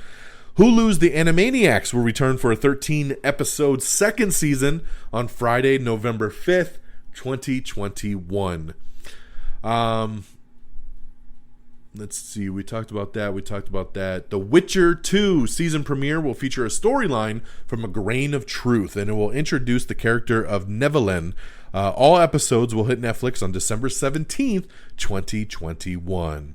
Hulu's The Animaniacs will return for a 13-episode second season on Friday, November 5th, 2021. Let's see. We talked about that. The Witcher 2 season premiere will feature a storyline from A Grain of Truth, and it will introduce the character of Nevelyn. All episodes will hit Netflix on December 17th, 2021.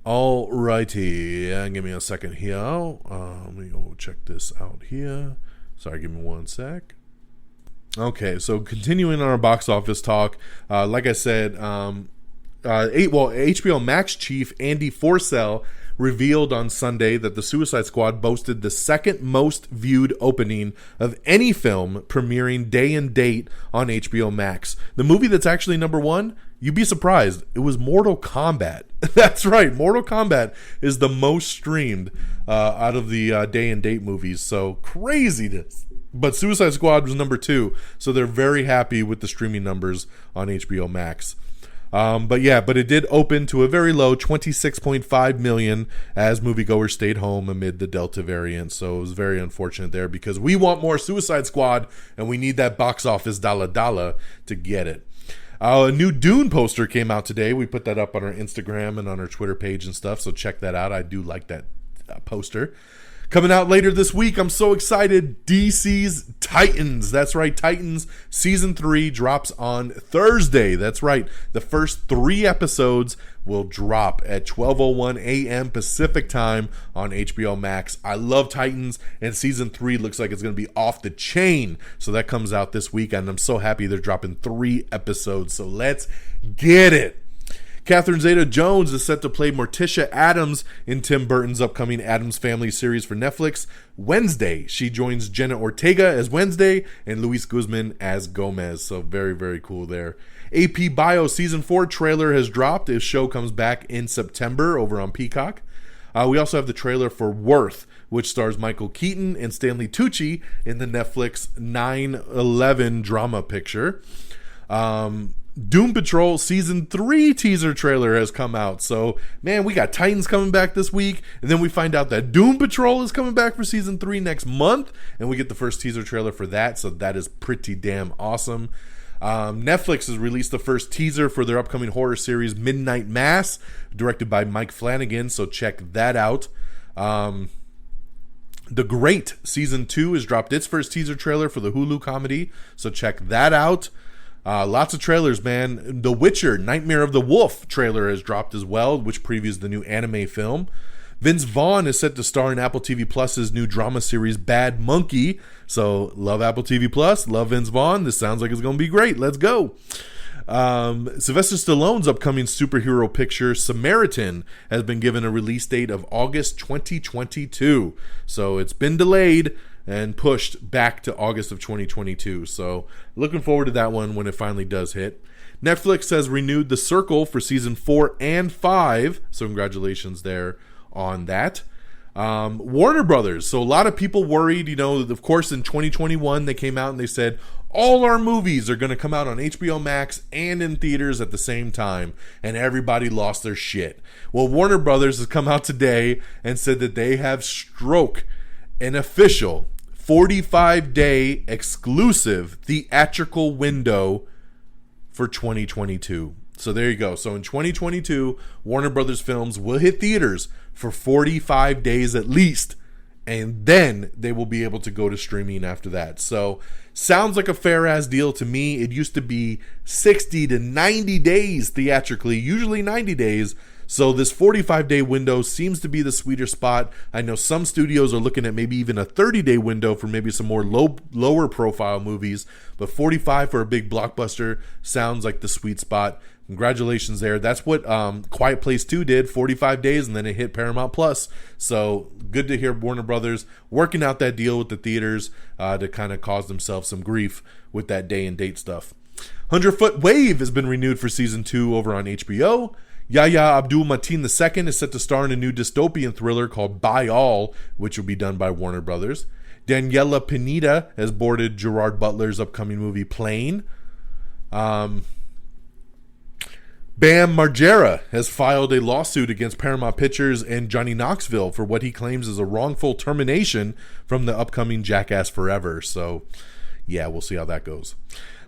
Alrighty. Give me a second here. Let me go check this out here. Sorry, give me one sec. Okay, so continuing on our box office talk, like I said, HBO Max chief Andy Forssell revealed on Sunday that The Suicide Squad boasted the second most viewed opening of any film premiering day and date on HBO Max. The movie that's actually number one, you'd be surprised, it was Mortal Kombat. That's right, Mortal Kombat is the most streamed out of the day and date movies, so craziness. But Suicide Squad was number two, so they're very happy with the streaming numbers on HBO Max. But it did open to a very low 26.5 million as moviegoers stayed home amid the Delta variant. So it was very unfortunate there because we want more Suicide Squad and we need that box office dollar to get it. A new Dune poster came out today. We put that up on our Instagram and on our Twitter page and stuff. So check that out. I do like that poster. Coming out later this week, I'm so excited, DC's Titans. That's right, Titans Season 3 drops on Thursday. That's right, the first 3 episodes will drop at 12:01 a.m. Pacific time on HBO Max. I love Titans, and Season 3 looks like it's going to be off the chain. So that comes out this week, and I'm so happy they're dropping 3 episodes. So let's get it. Catherine Zeta-Jones is set to play Morticia Addams in Tim Burton's upcoming Addams Family series for Netflix. Wednesday, she joins Jenna Ortega as Wednesday and Luis Guzman as Gomez. So very, very cool there. AP Bio Season 4 trailer has dropped. This show comes back in September over on Peacock. We also have the trailer for Worth, which stars Michael Keaton and Stanley Tucci in the Netflix 9/11 drama picture. Doom Patrol Season 3 teaser trailer has come out. So, man, we got Titans coming back this week. And then we find out that Doom Patrol is coming back for Season 3 next month. And we get the first teaser trailer for that. So that is pretty damn awesome. Netflix has released the first teaser for their upcoming horror series, Midnight Mass, directed by Mike Flanagan. So check that out. The Great Season 2 has dropped its first teaser trailer for the Hulu comedy. So check that out. Lots of trailers, man. The Witcher, Nightmare of the Wolf trailer has dropped as well, which previews the new anime film. Vince Vaughn is set to star in Apple TV Plus's new drama series, Bad Monkey. So, love Apple TV Plus, love Vince Vaughn. This sounds like it's going to be great. Let's go. Sylvester Stallone's upcoming superhero picture, Samaritan, has been given a release date of August 2022. So, it's been delayed and pushed back to August of 2022. So looking forward to that one when it finally does hit. Netflix has renewed The Circle for Season 4 and 5. So congratulations there on that. Warner Brothers. So a lot of people worried, of course in 2021 they came out and they said all our movies are going to come out on HBO Max and in theaters at the same time. And everybody lost their shit. Well, Warner Brothers has come out today and said that they have struck an official 45-day exclusive theatrical window for 2022. So there you go. So in 2022, Warner Brothers films will hit theaters for 45 days at least, and then they will be able to go to streaming after that. So sounds like a fair-ass deal to me. It used to be 60 to 90 days theatrically, usually 90 days. So this 45-day window seems to be the sweeter spot. I know some studios are looking at maybe even a 30-day window for maybe some more lower profile movies, but 45 for a big blockbuster sounds like the sweet spot. Congratulations there. That's what Quiet Place 2 did, 45 days, and then it hit Paramount Plus. So good to hear Warner Brothers working out that deal with the theaters to kind of cause themselves some grief with that day and date stuff. 100-Foot Wave has been renewed for Season 2 over on HBO. Yahya Abdul-Mateen II is set to star in a new dystopian thriller called By All, which will be done by Warner Brothers. Daniela Pineda has boarded Gerard Butler's upcoming movie Plane. Bam Margera has filed a lawsuit against Paramount Pictures and Johnny Knoxville for what he claims is a wrongful termination from the upcoming Jackass Forever. So, yeah, we'll see how that goes.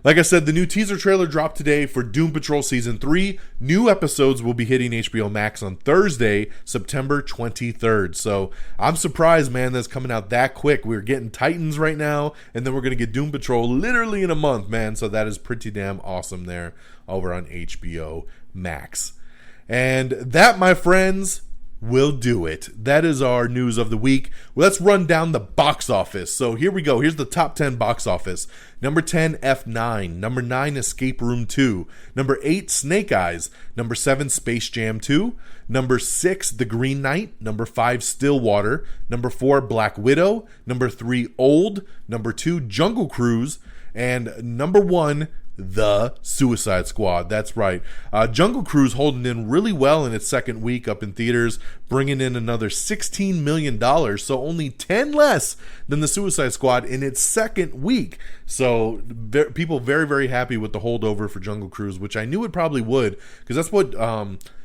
Like I said, the new teaser trailer dropped today for Doom Patrol Season 3. New episodes will be hitting HBO Max on Thursday, September 23rd. So I'm surprised, man, that's coming out that quick. We're getting Titans right now, and then we're going to get Doom Patrol literally in a month, man. So that is pretty damn awesome there over on HBO Max. And that, my friends, will do it. That is our news of the week. Well, let's run down the box office. So here we go. Here's the top 10 box office. Number 10, F9. Number 9, Escape Room 2. Number 8, Snake Eyes. Number 7, Space Jam 2. Number 6, The Green Knight. Number 5, Stillwater. Number 4, Black Widow. Number 3, Old. Number 2, Jungle Cruise. And number 1, The Suicide Squad. That's right. Jungle Cruise holding in really well in its second week up in theaters, bringing in another $16 million, so only 10 less than The Suicide Squad in its second week. So people very, very happy with the holdover for Jungle Cruise, which I knew it probably would, because that's what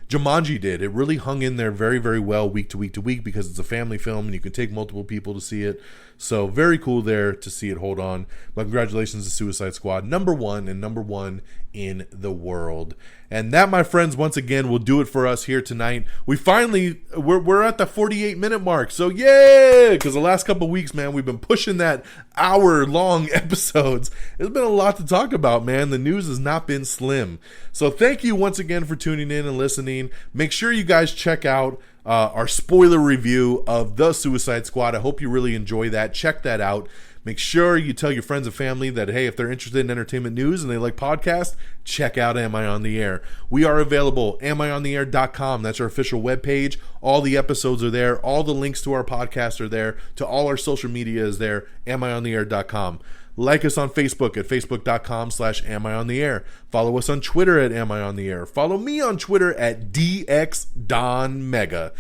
Jumanji did. It really hung in there very, very well week to week to week because it's a family film and you can take multiple people to see it. So very cool there to see it hold on. But congratulations to Suicide Squad, number 1 and number 1 in the world. And that, my friends, once again will do it for us here tonight. We're at the 48-minute mark. So yeah, because the last couple weeks, man, we've been pushing that hour-long episodes. There's been a lot to talk about, man. The news has not been slim. So thank you once again for tuning in and listening. Make sure you guys check out our spoiler review of The Suicide Squad. I hope you really enjoy that. Check that out. Make sure you tell your friends and family that, hey, if they're interested in entertainment news and they like podcasts, check out Am I On The Air. We are available, amiontheair.com. That's our official webpage. All the episodes are there. All the links to our podcast are there. To all our social media is there, amiontheair.com. Like us on Facebook at facebook.com/amiontheair. Follow us on Twitter at amiontheair. Follow me on Twitter at dxdonmega.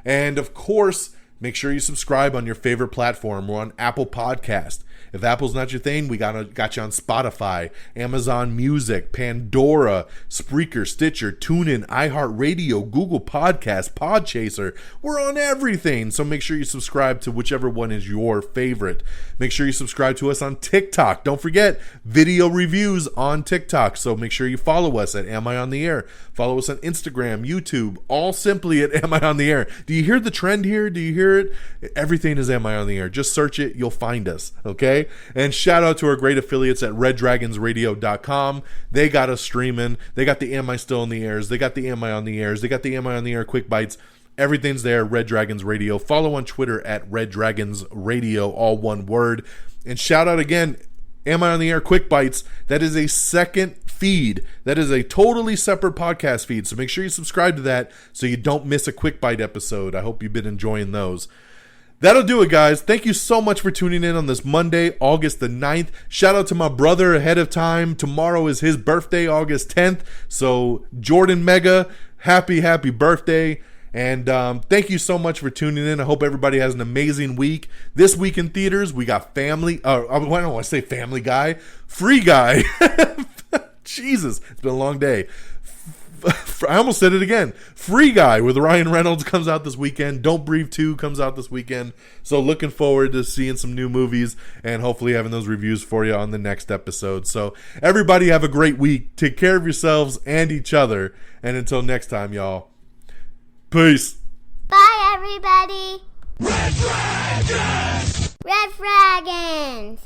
And of course, make sure you subscribe on your favorite platform. We're on Apple Podcast. If Apple's not your thing, we got you on Spotify, Amazon Music, Pandora, Spreaker, Stitcher, TuneIn, iHeartRadio, Google Podcasts, Podchaser. We're on everything. So make sure you subscribe to whichever one is your favorite. Make sure you subscribe to us on TikTok. Don't forget, video reviews on TikTok. So make sure you follow us at Am I On The Air. Follow us on Instagram, YouTube, all simply at Am I On The Air. Do you hear the trend here? Do you hear it? Everything is Am I On The Air. Just search it. You'll find us. Okay? And shout out to our great affiliates at reddragonsradio.com. They got us streaming. They got the Am I Still in the Airs. They got the Am I On The Airs. They got the Am I On The Air Quick Bites. Everything's there, Red Dragons Radio. Follow on Twitter at Red Dragons Radio, all one word. And shout out again, Am I On The Air Quick Bites. That is a second feed. That is a totally separate podcast feed. So make sure you subscribe to that so you don't miss a Quick Bite episode. I hope you've been enjoying those. That'll do it, guys. Thank you so much for tuning in on this Monday, August the 9th. Shout out to my brother ahead of time. Tomorrow is his birthday, August 10th. So Jordan Mega, happy birthday. And thank you so much for tuning in. I hope everybody has an amazing week. This week in theaters, we got I don't want to say Family Guy. Free Guy. Jesus, it's been a long day. I almost said it again. Free Guy with Ryan Reynolds comes out this weekend. Don't Breathe 2 comes out this weekend. So looking forward to seeing some new movies and hopefully having those reviews for you on the next episode. So everybody have a great week. Take care of yourselves and each other. And until next time, y'all. Peace. Bye, everybody. Red Dragons! Red Dragons!